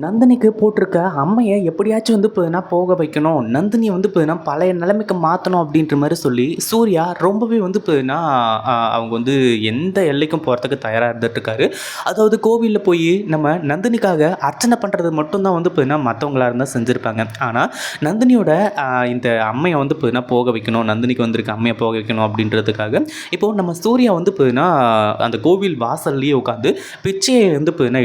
நந்தினிக்கு போட்டிருக்க அம்மைய எப்படியாச்சும் போக வைக்கணும். நந்தினிய பழைய நிலைமைக்கு மாத்தணும் அப்படின்ற மாரி சொல்லி, சூர்யா ரொம்பவே அவங்க எந்த எல்லைக்கும் போறதுக்கு தயாரா இருந்துட்டுருக்காரு. அதாவது கோவில்ல போயி நம்ம நந்தினிக்காக அர்ச்சனை பண்றது மட்டும் தான் மத்தவங்களா இருந்தா செஞ்சிருப்பாங்க. ஆனா, நந்தினியோட இந்த அம்மைய போக வைக்கணும். நந்தினிக்கு வந்திருக்க அம்மைய போக வைக்கணும் அப்படின்றதுக்காக, இப்போ நம்ம சூர்யா அந்த கோவில் வாசல்லயே உட்காந்து பிச்சைய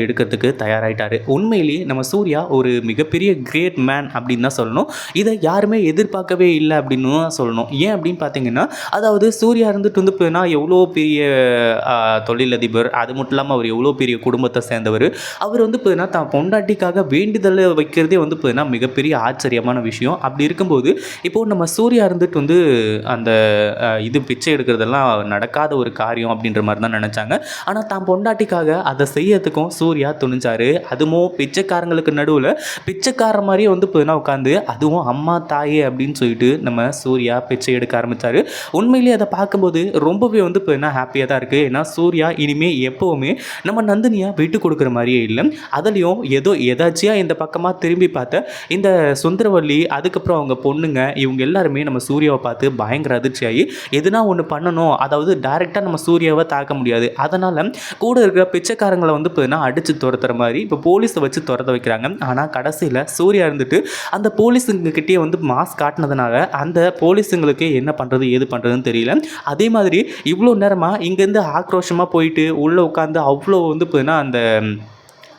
எடுக்கிறதுக்கு தயாராயிட்டாரு. உண்மையிலேயே நம்ம சூர்யா ஒரு மிகப்பெரிய கிரேட் மேன் அப்படின்னு தான் சொல்லணும். இதை யாருமே எதிர்பார்க்கவே இல்லை அப்படின்னு தான் சொல்லணும். ஏன் அப்படின்னு பார்த்தீங்கன்னா, அதாவது சூர்யா எவ்வளோ பெரிய தொழிலதிபர், அது மட்டும் இல்லாமல் அவர் எவ்வளோ பெரிய குடும்பத்தை சேர்ந்தவர். அவர் தான் பொண்டாட்டிக்காக வேண்டுதலை வைக்கிறதே மிகப்பெரிய ஆச்சரியமான விஷயம். அப்படி இருக்கும்போது இப்போ நம்ம சூர்யா அந்த இது பிச்சை எடுக்கிறதெல்லாம் நடக்காத ஒரு காரியம் அப்படின்ற மாதிரி தான் நினச்சாங்க. ஆனால் தான் பொண்டாட்டிக்காக அதை செய்யறதுக்கும் சூர்யா துணிஞ்சாரு. அதுவும் பிச்சைக்காரங்களுக்கு நடுவில் பிச்சைக்கார மாதிரியே உட்காந்து, அதுவும் அம்மா தாயே அப்படின்னு சொல்லிட்டு நம்ம சூர்யா பிச்சை எடுக்க ஆரம்பித்தார். உண்மையிலேயே அதை பார்க்கும்போது ரொம்பவே ஹாப்பியாக தான் இருக்குது. ஏன்னா சூர்யா இனிமேல் எப்போவுமே நம்ம நந்தினியை விட்டு கொடுக்குற மாதிரியே இல்லை. அதுலேயும் எதாச்சியாக இந்த பக்கமாக திரும்பி பார்த்த இந்த சுந்தரவல்லி, அதுக்கப்புறம் அவங்க பொண்ணுங்க, இவங்க எல்லாருமே நம்ம சூர்யாவை பார்த்து பயங்கர அதிர்ச்சியாகி எதுனா ஒன்று பண்ணணும். அதாவது டைரெக்டாக நம்ம சூர்யாவை தாக்க முடியாது. அதனால் கூட இருக்கிற பிச்சைக்காரங்களை அடித்து துரத்துற மாதிரி இப்போ போலீஸை வச்சு துரத்த வைக்கிறாங்க. ஆனால் கடைசியில் சூர்யா அந்த போலீஸுங்ககிட்டே மாஸ்க் காட்டினதுனால அந்த போலீஸுங்களுக்கு என்ன பண்ணுறது ஏது பண்ணுறதுன்னு தெரியல. அதே மாதிரி இவ்வளோ நேரமாக இங்கேருந்து ஆக்ரோஷமாக போயிட்டு உள்ளே உட்காந்து அவ்வளோ அந்த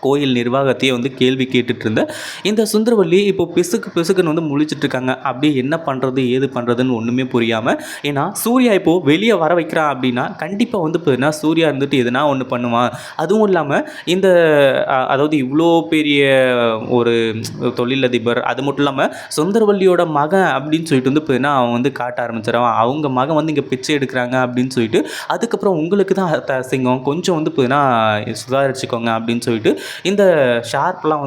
கோயில் நிர்வாகத்தையே கேள்வி கேட்டுட்டு இருந்த இந்த சுந்தரவல்லி இப்போ பிசுக்குன்னு முழிச்சிட்டு இருக்காங்க. அப்படி என்ன பண்ணுறது ஏது பண்ணுறதுன்னு ஒன்றுமே புரியாமல். ஏன்னா சூர்யா இப்போது வெளியே வர வைக்கிறான் அப்படின்னா கண்டிப்பாக சூர்யா எதனா ஒன்று பண்ணுவான். அதுவும் இல்லாமல் இந்த அதாவது இவ்வளோ பெரிய ஒரு தொழிலதிபர், அது மட்டும் இல்லாமல் சுந்தரவல்லியோட மகன் அப்படின்னு சொல்லிட்டு அவன் காட்ட ஆரம்பிச்சிடறான். அவங்க மகன் இங்கே பிச்சை எடுக்கிறாங்க அப்படின்னு சொல்லிட்டு, அதுக்கப்புறம் உங்களுக்கு தான் அசிங்கம், கொஞ்சம் சுதாரிச்சுக்கோங்க அப்படின்னு சொல்லிட்டு இந்த ஷார்ப்லாம்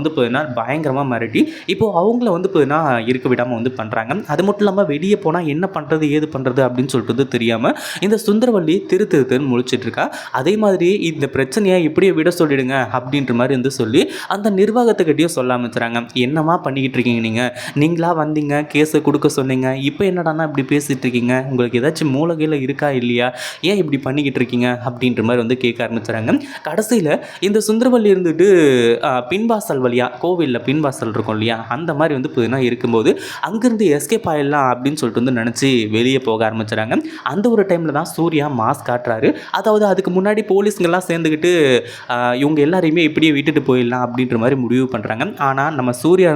பயங்கரமாக மிரட்டி இப்போது அவங்கள இருக்க விடாமல் பண்ணுறாங்க. அது மட்டும் இல்லாமல் வெளியே போனால் என்ன பண்ணுறது ஏது பண்ணுறது அப்படின்னு சொல்லிட்டு தெரியாமல் இந்த சுந்தரவல்லி திருன்னு முழிச்சிட்டு இருக்கா. அதே மாதிரி இந்த பிரச்சனையை இப்படியே விட சொல்லிடுங்க அப்படின்ற மாதிரி சொல்லி அந்த நிர்வாகத்துக்கிட்டையும் சொல்ல ஆரம்பிச்சுறாங்க. என்னமா பண்ணிக்கிட்டு இருக்கீங்க நீங்களா வந்தீங்க, கேஸை கொடுக்க சொன்னீங்க, இப்போ என்னடானா இப்படி பேசிகிட்டு இருக்கீங்க, உங்களுக்கு ஏதாச்சும் மூலகையில் இருக்கா இல்லையா, ஏன் இப்படி பண்ணிக்கிட்டு இருக்கீங்க அப்படின்ற மாதிரி கேட்க ஆரம்பிச்சுறாங்க. கடைசியில் இந்த சுந்தரவல்லி பின்வாசல் வழியாக கோவிலில் பின்வாசல் இருக்கும் இல்லையா, அந்த மாதிரி இருக்கும்போது அங்கேருந்து எஸ்கேப் ஆயிடலாம் அப்படின்னு சொல்லிட்டு நினச்சி வெளியே போக ஆரம்பிச்சுறாங்க. அந்த ஒரு டைமில் தான் சூர்யா மாஸ்க் காட்டுறாரு. அதாவது அதுக்கு முன்னாடி போலீஸுங்கெல்லாம் சேர்ந்துக்கிட்டு இவங்க எல்லாரையுமே இப்படியே விட்டுட்டு போயிடலாம் அப்படின்ற மாதிரி முடிவு பண்ணுறாங்க. ஆனால் நம்ம சூர்யா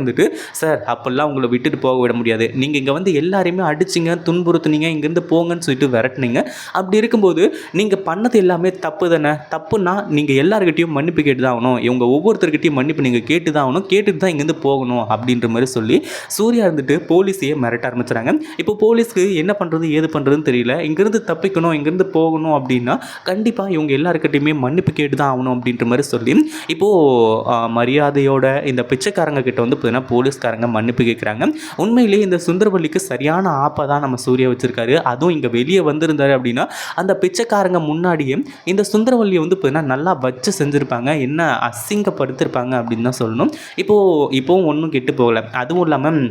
சார் அப்போல்லாம் உங்களை விட்டுட்டு போக விட முடியாது, நீங்கள் இங்கே எல்லாரையுமே அடிச்சிங்க, துன்புறுத்துனீங்க, இங்கேருந்து போங்கன்னு சொல்லிட்டு விரட்டுனீங்க. அப்படி இருக்கும்போது நீங்கள் பண்ணது எல்லாமே தப்பு தானே. தப்புன்னா நீங்கள் எல்லாருக்கிட்டையும் மன்னிப்பு கேட்டு தான் ஆகணும், இவங்க ஒவ்வொருத்தர்கிட்டையும் மன்னிப்பு நீங்கள் கேட்டு தான் ஆகணும், கேட்டுட்டு தான் இங்கேருந்து போகணும் அப்படின்ற மாதிரி சொல்லி சூர்யா போலீஸையே மிரட்ட ஆரம்பிச்சுறாங்க. இப்போ போலீஸ்க்கு என்ன பண்ணுறது ஏது பண்ணுறதுன்னு தெரியல. இங்கேருந்து தப்பிக்கணும், இங்கேருந்து போகணும் அப்படின்னா கண்டிப்பாக இவங்க எல்லாருக்கிட்டையுமே மன்னிப்பு கேட்டு தான் ஆகணும் அப்படின்ற மாதிரி சொல்லி இப்போது மரியாதையோட இந்த பிச்சைக்காரங்க கிட்ட போலீஸ்காரங்க மன்னிப்பு கேட்குறாங்க. உண்மையிலேயே இந்த சுந்தரவல்லிக்கு சரியான ஆப்பை தான் நம்ம சூர்யா வச்சிருக்காரு. அதுவும் இங்கே வெளியே வந்திருந்தாரு அப்படின்னா அந்த பிச்சைக்காரங்க முன்னாடியே இந்த சுந்தரவல்லியை நல்லா வச்சு செஞ்சுருப்பாங்க, என்ன அசிங்கப்படுத்திருப்பாங்க அப்படின்னு தான் சொல்லணும். இப்போவும் ஒன்றும் கெட்டு போகலை. அதுவும் இல்லாமல்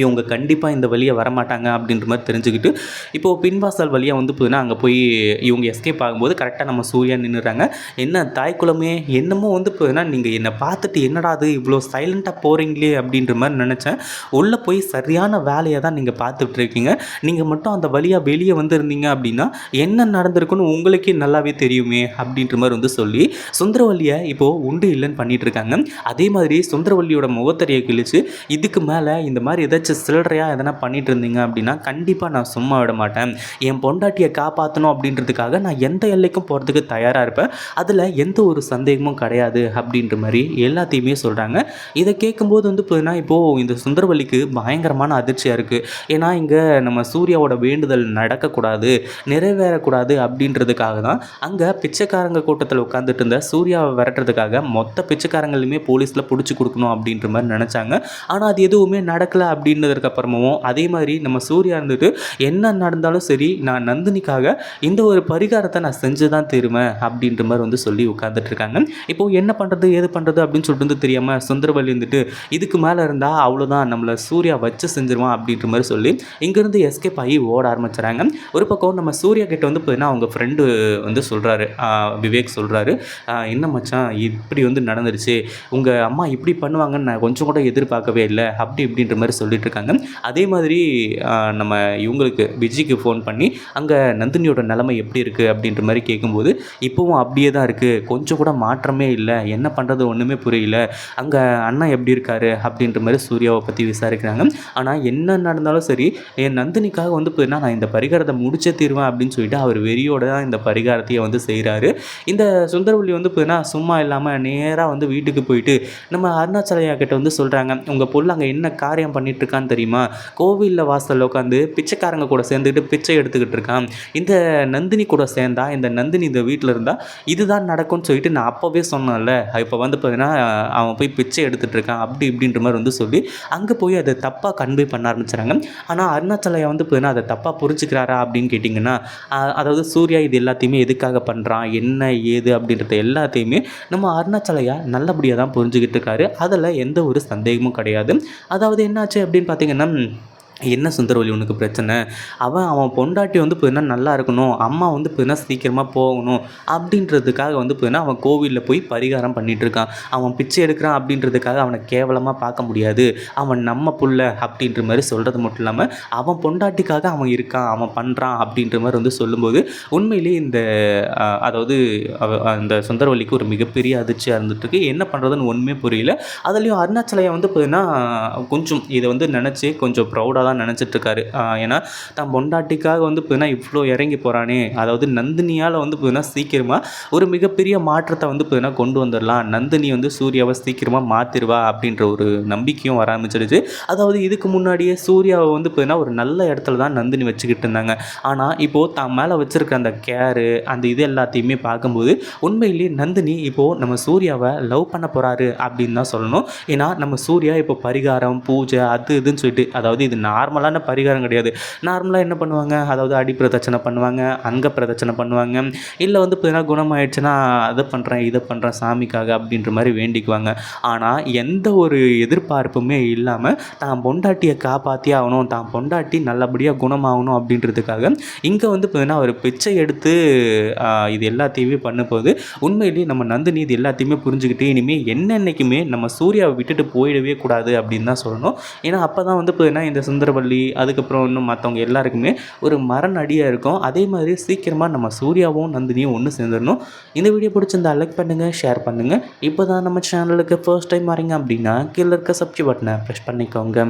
இவங்க கண்டிப்பாக இந்த வழியை வரமாட்டாங்க அப்படின்ற மாதிரி தெரிஞ்சுக்கிட்டு இப்போது பின்வாசல் வழியாக அங்கே போய் இவங்க எஸ்கேப் ஆகும்போது கரெக்டாக நம்ம சூர்யா நின்றுறாங்க. என்ன தாய்க்குளமே, என்னமோ நீங்கள் என்னை பார்த்துட்டு என்னடா அது இவ்வளோ சைலண்ட்டாக போகிறீங்களே அப்படின்ற மாதிரி நினச்சேன். உள்ளே போய் சரியான வேலையை தான் நீங்கள் பார்த்துட்ருக்கீங்க. நீங்கள் மட்டும் அந்த வழியாக வெளியே வந்திருந்தீங்க அப்படின்னா என்ன நடந்திருக்குன்னு உங்களுக்கே நல்லாவே தெரியுமே அப்படின்ற மாதிரி சொல்லி சுந்தரவல்லியை இப்போது உண்டு இல்லைன்னு பண்ணிகிட்டு இருக்காங்க. அதே மாதிரி சுந்தரவல்லியோட முகத்தறியை கிழிச்சு இதுக்கு மேலே இந்த மாதிரி சில்லறையாக எதனா பண்ணிட்டு இருந்தீங்க அப்படின்னா கண்டிப்பாக நான் சும்மா விட மாட்டேன், என் பொண்டாட்டியை காப்பாற்றணும் அப்படின்றதுக்காக நான் எந்த எல்லைக்கும் போகிறதுக்கு தயாராக இருப்பேன், அதில் எந்த ஒரு சந்தேகமும் கிடையாது அப்படின்ற மாதிரி எல்லாத்தையுமே சொல்கிறாங்க. இதை கேட்கும்போது இப்போது இந்த சுந்தரவல்லிக்கு பயங்கரமான அதிர்ச்சியாக இருக்குது. ஏன்னா இங்கே நம்ம சூர்யாவோட வேண்டுதல் நடக்கக்கூடாது, நிறைவேறக்கூடாது அப்படின்றதுக்காக தான் அங்கே பிச்சைக்காரங்க கூட்டத்தில் உட்காந்துட்டு இருந்த சூர்யாவை விரட்டுறதுக்காக மொத்த பிச்சைக்காரங்களுமே போலீஸில் பிடிச்சி கொடுக்கணும் அப்படின்ற மாதிரி நினச்சாங்க. ஆனால் அது எதுவுமே நடக்கலை அப்படி அப்படின்னதுக்கு அப்புறமும் அதே மாதிரி நம்ம சூர்யா இருந்துட்டு என்ன நடந்தாலும் சரி நான் நந்தினிக்காக இந்த ஒரு பரிகாரத்தை நான் செஞ்சு தான் தருவேன் அப்படின்ற மாதிரி வந்து சொல்லி உட்கார்ந்துட்டு இருக்காங்க. இப்போ என்ன பண்ணுறது ஏது பண்ணுறது அப்படின்னு சொல்லிட்டு வந்து தெரியாமல் சுந்தரவல்லி இருந்துட்டு இதுக்கு மேலே இருந்தால் அவ்வளோதான் நம்மளை சூர்யா வச்சு செஞ்சிருவான் அப்படின்ற மாதிரி சொல்லி இங்கேருந்து எஸ்கேப் ஆகி ஓட ஆரம்பிச்சுறாங்க. ஒரு பக்கம் நம்ம சூர்யா கிட்ட வந்து பார்த்தீங்கன்னா அவங்க ஃப்ரெண்டு வந்து சொல்கிறாரு, விவேக் சொல்கிறாரு, என்ன மச்சான் இப்படி வந்து நடந்துருச்சு, உங்கள் அம்மா இப்படி பண்ணுவாங்கன்னு நான் கொஞ்சம் கூட எதிர்பார்க்கவே இல்லை அப்படி இப்படின்ற மாதிரி சொல்லிட்டு இருக்காங்க. அதே மாதிரி நம்ம இவங்களுக்கு விஜய்க்கு ஃபோன் பண்ணி அங்கே நந்தினியோட நிலைமை எப்படி இருக்குது அப்படின்ற மாதிரி கேட்கும்போது இப்போவும் அப்படியே தான் இருக்குது, கொஞ்சம் கூட மாற்றமே இல்லை, என்ன பண்ணுறது ஒன்றுமே புரியல, அங்கே அண்ணன் எப்படி இருக்காரு அப்படின்ற மாதிரி சூர்யாவை பற்றி விசாரிக்கிறாங்க. ஆனால் என்ன நடந்தாலும் சரி என் நந்தினிக்காக வந்து போயின்னா நான் இந்த பரிகாரத்தை முடிச்சே தீருவேன் அப்படின்னு சொல்லிட்டு அவர் வெறியோட தான் இந்த பரிகாரத்தையே வந்து செய்கிறாரு. இந்த சுந்தரவல்லி வந்து போயின்னா சும்மா இல்லாமல் நேராக வந்து வீட்டுக்கு போயிட்டு நம்ம அருணாச்சலையா கிட்ட வந்து சொல்கிறாங்க, உங்கள் பொண்ணு அங்கே என்ன காரியம் பண்ணிட்டு இருக்கான்னு தெரியுமா, கோவிலில் வாசலில் உட்காந்து பிச்சைக்காரங்க கூட சேர்ந்துக்கிட்டு பிச்சை எடுத்துக்கிட்டு இருக்கான், இந்த நந்தினி கூட சேர்ந்தா இந்த நந்தினி இந்த வீட்டில் இருந்தால் இதுதான் நடக்கும்னு சொல்லிட்டு நான் அப்போவே சொன்னேன்ல, இப்போ வந்து பார்த்தீங்கன்னா அவன் போய் பிச்சை எடுத்துகிட்டு இருக்கான் அப்படி இப்படின்ற மாதிரி வந்து சொல்லி அங்கே போய் அதை தப்பாக கன்வே பண்ண ஆரம்பிச்சுறாங்க. ஆனால் அருணாச்சலையா வந்து பார்த்தீங்கன்னா அதை தப்பாக புரிஞ்சுக்கிறாரா அப்படின்னு கேட்டிங்கன்னா, அதாவது சூர்யா இது எல்லாத்தையுமே எதுக்காக பண்ணுறான் என்ன ஏது அப்படின்றத எல்லாத்தையுமே நம்ம அருணாச்சலையா நல்லபடியாக தான் புரிஞ்சுக்கிட்டு இருக்காரு. அதில் எந்த ஒரு சந்தேகமும் கிடையாது. அதாவது என்னாச்சு அப்படின்னு பார்த்தீங்கன்னா, என்ன சுந்தரவல்லி உனக்கு பிரச்சனை, அவன் பொண்டாட்டி வந்து பார்த்தீங்கன்னா நல்லா இருக்கணும், அம்மா வந்து பார்த்தீங்கன்னா சீக்கிரமாக போகணும் அப்படின்றதுக்காக வந்து பார்த்தீங்கன்னா அவன் கோவிலில் போய் பரிகாரம் பண்ணிகிட்ருக்கான், அவன் பிச்சை எடுக்கிறான் அப்படின்றதுக்காக அவனை கேவலமாக பார்க்க முடியாது, அவன் நம்ம புள்ள அப்படின்ற மாதிரி சொல்கிறது மட்டும் இல்லாமல் அவன் பொண்டாட்டிக்காக அவன் இருக்கான் அவன் பண்ணுறான் அப்படின்ற மாதிரி வந்து சொல்லும்போது உண்மையிலேயே இந்த அதாவது அந்த சுந்தரவல்லிக்கு ஒரு மிகப்பெரிய அதிர்ச்சியாக இருந்துகிட்ருக்கு. என்ன பண்ணுறதுன்னு ஒன்றுமே புரியல. அதுலேயும் அருணாச்சலையா வந்து பார்த்தீங்கன்னா கொஞ்சம் இதை வந்து நினச்சி கொஞ்சம் ப்ரௌடாக தான் நினச்சிட்ருக்காரு. ஏன்னா தான் பொண்டாட்டிக்காக வந்து பார்த்தீங்கன்னா இவ்வளோ இறங்கி போகிறானே, அதாவது நந்தினியால் வந்து பார்த்தீங்கன்னா சீக்கிரமாக ஒரு மிகப்பெரிய மாற்றத்தை வந்து பார்த்தீங்கன்னா கொண்டு வந்துடலாம், நந்தினி வந்து சூர்யாவை சீக்கிரமாக மாற்றிடுவா அப்படின்ற ஒரு நம்பிக்கையும் வர ஆரம்பிச்சிடுச்சு. அதாவது இதுக்கு முன்னாடியே சூர்யாவை வந்து பார்த்தீங்கன்னா ஒரு நல்ல இடத்துல தான் நந்தினி வச்சுக்கிட்டு இருந்தாங்க. ஆனால் இப்போது தான் மேலே வச்சுருக்க அந்த கேரு அந்த இது எல்லாத்தையுமே பார்க்கும்போது உண்மையிலேயே நந்தினி இப்போது நம்ம சூர்யாவை லவ் பண்ண போகிறாரு அப்படின்னு தான் சொல்லணும். ஏன்னா நம்ம சூர்யா இப்போ பரிகாரம் பூஜை அது இதுன்னு சொல்லிட்டு, அதாவது இது நார்மலான பரிகாரம் கிடையாது. நார்மலாக என்ன பண்ணுவாங்க, அதாவது அடி பிரதட்சணை பண்ணுவாங்க, அங்க பிரதட்சணை பண்ணுவாங்க, இல்லை வந்து பார்த்தீங்கன்னா குணமாயிடுச்சுன்னா அதை பண்ணுறேன் இதை பண்ணுறேன் சாமிக்காக அப்படின்ற மாதிரி வேண்டிக்குவாங்க. ஆனால் எந்த ஒரு எதிர்பார்ப்புமே இல்லாமல் தான் பொண்டாட்டியை காப்பாற்றியே ஆகணும், தான் பொண்டாட்டி நல்லபடியாக குணமாகணும் அப்படின்றதுக்காக இங்கே வந்து பார்த்தீங்கன்னா ஒரு பிச்சை எடுத்து இது எல்லாத்தையுமே பண்ணும்போது உண்மையிலேயே நம்ம நந்தினி இது எல்லாத்தையுமே புரிஞ்சுக்கிட்டு இனிமேல் என்னென்னைக்குமே நம்ம சூர்யாவை விட்டுட்டு போயிடவே கூடாது அப்படின்னு தான் சொல்லணும். ஏன்னா அப்போ தான் வந்து பார்த்தீங்கன்னா இந்த சுந்தரவல்லி அதுக்கப்புறம் இன்னும் மற்றவங்க எல்லாருக்குமே ஒரு மரநடியாக இருக்கும். அதே மாதிரி சீக்கிரமாக நம்ம சூர்யாவும் நந்தினியும் ஒன்று சேர்ந்துடணும். இந்த வீடியோ பிடிச்சிருந்தா லைக் பண்ணுங்கள், ஷேர் பண்ணுங்கள். இப்போ தான் நம்ம சேனலுக்கு ஃபர்ஸ்ட் டைம் வரீங்க அப்படின்னா கீழே இருக்க சப்ஸ்கிரைப் பட்டனை ப்ரெஸ் பண்ணிக்கோங்க.